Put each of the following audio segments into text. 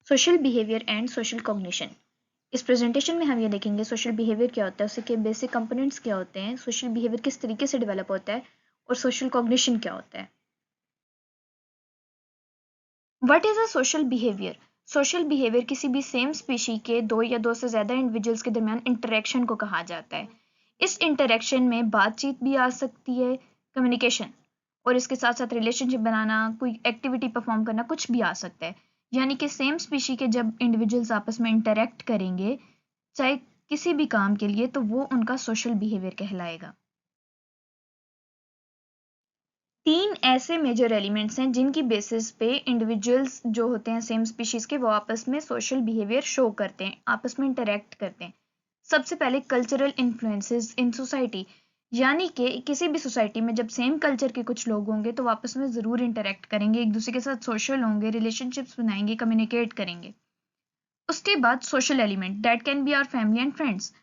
Social behaviour and social cognition. इस presentation में हम ये देखेंगे सोशल बिहेवियर क्या होता है, उसके बेसिक कंपोनेंट्स क्या होते हैं, सोशल बिहेवियर किस तरीके से डेवलप होता है और सोशल कॉग्निशन क्या होता है। What is a social behaviour? Social behaviour किसी भी सेम स्पीशी के दो या दो से ज्यादा इंडिविजुअल्स के दरमियान इंटरेक्शन को कहा जाता है। इस इंटरेक्शन में बातचीत भी आ सकती है, कम्युनिकेशन, और इसके साथ साथ रिलेशनशिप बनाना, कोई एक्टिविटी परफॉर्म करना, कुछ भी आ सकता है। यानी कि सेम स्पीशी के जब इंडिविजुअल्स आपस में इंटरेक्ट करेंगे चाहे किसी भी काम के लिए, तो वो उनका सोशल बिहेवियर कहलाएगा। तीन ऐसे मेजर एलिमेंट्स हैं जिनकी बेसिस पे इंडिविजुअल्स जो होते हैं सेम स्पीशीज के, वो आपस में सोशल बिहेवियर शो करते हैं, आपस में इंटरेक्ट करते हैं। सबसे पहले कल्चरल इन्फ्लुएंसेस इन सोसाइटी, यानी कि किसी भी सोसाइटी में जब सेम कल्चर के कुछ लोग होंगे तो आपस में ज़रूर इंटरेक्ट करेंगे, एक दूसरे के साथ सोशल होंगे, रिलेशनशिप्स बनाएंगे, कम्युनिकेट करेंगे। उसके बाद social element that can be our family and friends.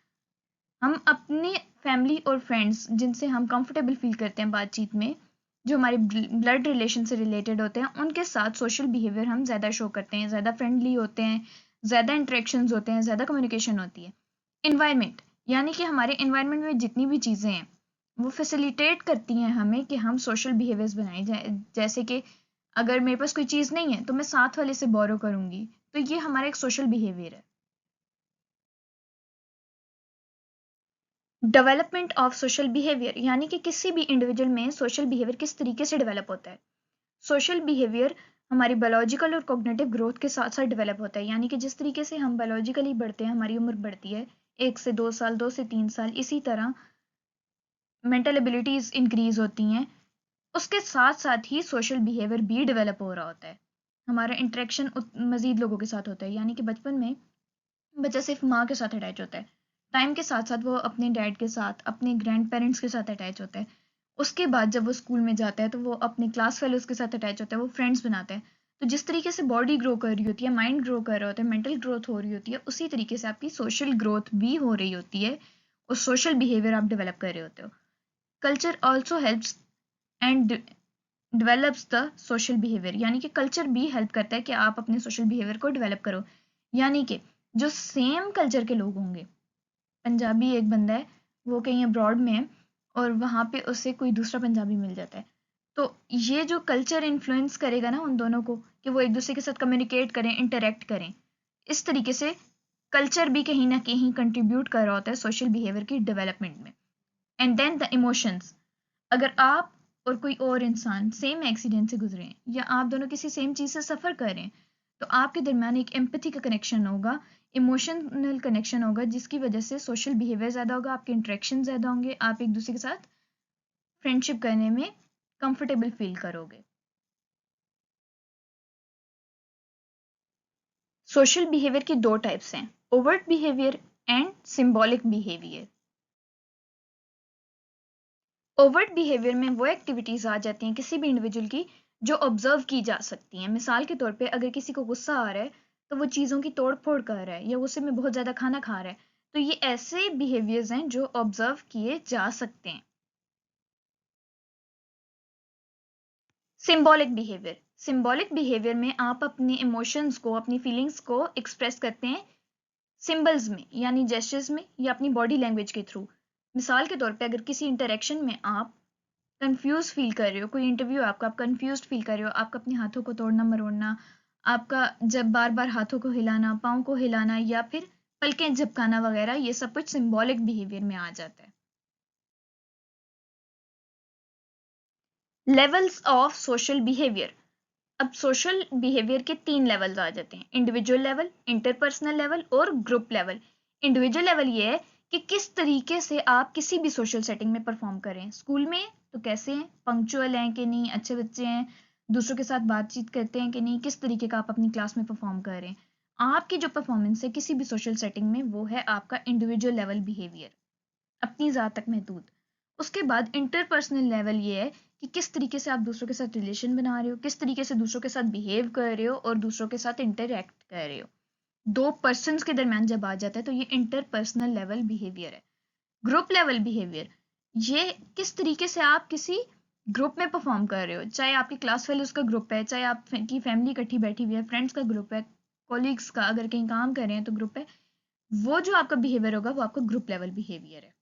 हम अपने फैमिली और फ्रेंड्स जिनसे हम कंफर्टेबल फील करते हैं बातचीत में, जो हमारे ब्लड रिलेशन से रिलेटेड होते हैं, उनके साथ सोशल बिहेवियर हम ज़्यादा शो करते हैं, ज़्यादा फ्रेंडली होते हैं, ज़्यादा इंटरेक्शंस होते हैं, ज़्यादा कम्युनिकेशन होती है। इन्वायरमेंट, यानी कि हमारे इन्वायरमेंट में जितनी भी चीज़ें हैं वो फैसिलिटेट करती हैं हमें कि हम सोशल बिहेवियर्स बनाए जाए। जैसे कि अगर मेरे पास कोई चीज़ नहीं है तो मैं साथ वाले से बोरो करूँगी, तो ये हमारा एक सोशल बिहेवियर है। डेवलपमेंट ऑफ सोशल बिहेवियर, यानी कि किसी भी इंडिविजुअल में सोशल बिहेवियर किस तरीके से डेवलप होता है। सोशल बिहेवियर हमारी बायोलॉजिकल और कॉग्निटिव ग्रोथ के साथ साथ डेवलप होता है, यानी कि जिस तरीके से हम बायोलॉजिकली बढ़ते हैं, हमारी उम्र बढ़ती है 1 से 2 साल, 2 से 3 साल, इसी तरह मेंटल एबिलिटीज इंक्रीज होती हैं, उसके साथ साथ ही सोशल बिहेवियर भी डेवलप हो रहा होता है। हमारा इंटरेक्शन मजीद लोगों के साथ होता है, यानी कि बचपन में बच्चा सिर्फ माँ के साथ अटैच होता है, टाइम के साथ साथ वो अपने डैड के साथ, अपने ग्रैंड पेरेंट्स के साथ अटैच होता है। उसके बाद जब वो स्कूल में जाता है तो वो अपने क्लास फेलोज के साथ अटैच होता है, वो फ्रेंड्स बनाता है। तो जिस तरीके से बॉडी ग्रो कर रही होती है, माइंड ग्रो कर रहा होता है, मेंटल ग्रोथ हो रही होती है, उसी तरीके से आपकी सोशल ग्रोथ भी हो रही होती है और सोशल बिहेवियर आप डेवलप कर रहे होते हो। Culture also helps and develops the social behaviour, यानी कि कल्चर भी हेल्प करता है कि आप अपने सोशल बिहेवियर को डेवलप करो। यानी कि जो सेम कल्चर के लोग होंगे, पंजाबी एक बंदा है, वो कहीं अब्रॉड में है और वहाँ पे उसे कोई दूसरा पंजाबी मिल जाता है, तो ये जो कल्चर इन्फ्लुएंस करेगा ना उन दोनों को कि वो एक दूसरे के साथ कम्युनिकेट करें, इंटरेक्ट करें। इस तरीके से कल्चर भी कहीं ना कहीं कंट्रीब्यूट कर रहा होता है सोशल बिहेवियर की डेवलपमेंट में। एंड देन द इमोशंस, अगर आप और कोई और इंसान सेम एक्सीडेंट से गुजरे हैं या आप दोनों किसी सेम चीज़ से सफ़र कर रहे हैं, तो आपके दरमियान एक एम्पैथी का कनेक्शन होगा, इमोशनल कनेक्शन होगा, जिसकी वजह से सोशल बिहेवियर ज़्यादा होगा, आपके इंटरेक्शन ज़्यादा होंगे, आप एक दूसरे के साथ फ्रेंडशिप करने में कंफर्टेबल फील करोगे। सोशल बिहेवियर की दो टाइप्स हैं, overt behaviour and symbolic behaviour. Overt behaviour में वो एक्टिविटीज आ जाती हैं किसी भी इंडिविजुअल की जो ऑब्जर्व की जा सकती हैं। मिसाल के तौर पे अगर किसी को गुस्सा आ रहा है तो वो चीज़ों की तोड़ फोड़ कर रहा है, या गुस्से में बहुत ज़्यादा खाना खा रहा है, तो ये ऐसे बिहेवियर्स हैं जो ऑब्जर्व किए जा सकते हैं। सिंबॉलिक बिहेवियर, सिंबॉलिक बिहेवियर में आप अपने इमोशंस को, अपनी फीलिंग्स को एक्सप्रेस करते हैं सिंबल्स में, यानी जेस्चर्स में, या अपनी बॉडी लैंग्वेज के थ्रू। मिसाल के तौर पे अगर किसी इंटरेक्शन में आप कंफ्यूज फील कर रहे हो, कोई इंटरव्यू है आपका, आप कंफ्यूज फील कर रहे हो, आपका अपने हाथों को तोड़ना मरोड़ना, आपका जब बार बार हाथों को हिलाना, पाँव को हिलाना, या फिर पलकें झपकाना वगैरह, ये सब कुछ सिंबॉलिक बिहेवियर में आ जाता है। लेवल्स ऑफ सोशल बिहेवियर, अब सोशल बिहेवियर के तीन लेवल्स आ जाते हैं, इंडिविजुअल लेवल, इंटरपर्सनल लेवल और ग्रुप लेवल। इंडिविजुअल लेवल ये है कि किस तरीके से आप किसी भी सोशल सेटिंग में परफॉर्म करें। स्कूल में तो कैसे हैं, पंक्चुअल हैं कि नहीं, अच्छे बच्चे हैं, दूसरों के साथ बातचीत करते हैं कि नहीं, किस तरीके का आप अपनी क्लास में परफॉर्म कर रहे हैं। आपकी जो परफॉर्मेंस है किसी भी सोशल सेटिंग में, वो है आपका इंडिविजुअल लेवल बिहेवियर, अपनी ज़ात तक महदूद। उसके बाद इंटरपर्सनल लेवल ये है कि किस तरीके से आप दूसरों के साथ रिलेशन बना रहे हो, किस तरीके से दूसरों के साथ बिहेव कर रहे हो और दूसरों के साथ इंटरैक्ट कर रहे हो। दो पर्सन्स के दरमियान जब आ जाता है तो ये इंटरपर्सनल लेवल बिहेवियर है। ग्रुप लेवल बिहेवियर, ये किस तरीके से आप किसी ग्रुप में परफॉर्म कर रहे हो, चाहे आपकी क्लास फेलोज का ग्रुप है, चाहे आपकी फैमिली इकट्ठी बैठी हुई है, फ्रेंड्स का ग्रुप है, कोलीग्स का, अगर कहीं काम कर रहे हैं तो ग्रुप है, वो जो आपका बिहेवियर होगा वो आपका ग्रुप लेवल बिहेवियर है।